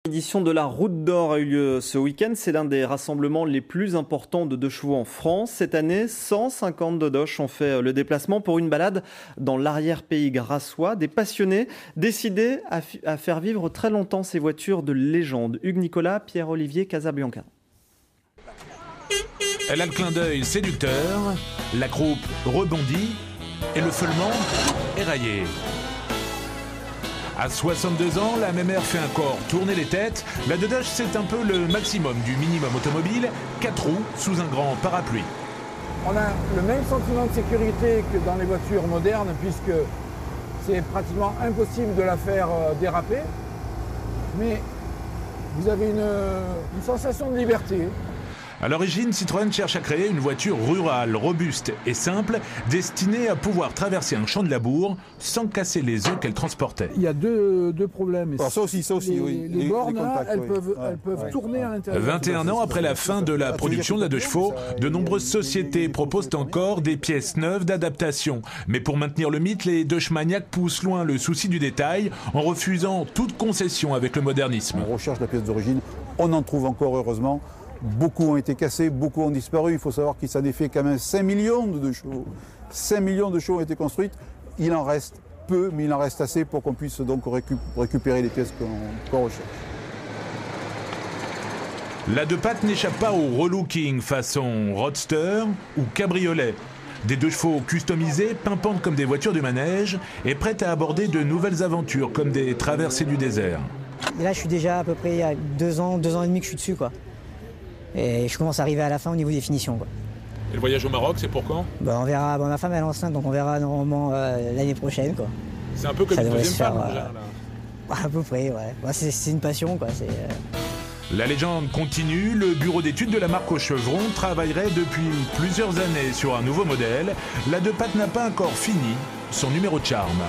L'édition de la Route d'Or a eu lieu ce week-end. C'est l'un des rassemblements les plus importants de deux chevaux en France. Cette année, 150 dodoches ont fait le déplacement pour une balade dans l'arrière-pays grassois. Des passionnés décidés à faire vivre très longtemps ces voitures de légende. Hugues Nicolas, Pierre-Olivier Casabianca. Elle a le clin d'œil séducteur, la croupe rebondit et le feulement éraillé. À 62 ans, la mémère fait encore tourner les têtes. La dodoche, c'est un peu le maximum du minimum automobile, 4 roues sous un grand parapluie. On a le même sentiment de sécurité que dans les voitures modernes, puisque c'est pratiquement impossible de la faire déraper. Mais vous avez une sensation de liberté. À l'origine, Citroën cherche à créer une voiture rurale, robuste et simple, destinée à pouvoir traverser un champ de labour sans casser les œufs qu'elle transportait. Il y a deux problèmes. Alors ça aussi, oui. Les bornes, contacts, elles oui. peuvent tourner à l'intérieur. 21 ans après la fin de la production de la 2 chevaux, de nombreuses sociétés proposent encore des pièces neuves d'adaptation. Mais pour maintenir le mythe, les Dochemaniacs poussent loin le souci du détail en refusant toute concession avec le modernisme. On recherche la pièce d'origine, on en trouve encore heureusement. Beaucoup ont été cassés, beaucoup ont disparu. Il faut savoir qu'il s'en est fait quand même 5 millions de chevaux. 5 millions de chevaux ont été construites. Il en reste peu, mais il en reste assez pour qu'on puisse donc récupérer les pièces qu'on recherche. La 2 pattes n'échappe pas au relooking façon roadster ou cabriolet. Des 2 chevaux customisés, pimpantes comme des voitures du manège et prêtes à aborder de nouvelles aventures comme des traversées du désert. Et là, je suis déjà à peu près il y a 2 ans et demi que je suis dessus, quoi. Et je commence à arriver à la fin au niveau des finitions, quoi. Et le voyage au Maroc, c'est pour quand ? On verra. Ma femme elle est enceinte, donc on verra normalement l'année prochaine, quoi. C'est un peu comme ça une deuxième femme, déjà, là. À peu près, ouais. C'est une passion, quoi. La légende continue. Le bureau d'études de la marque aux chevrons travaillerait depuis plusieurs années sur un nouveau modèle. La 2 pattes n'a pas encore fini son numéro de charme.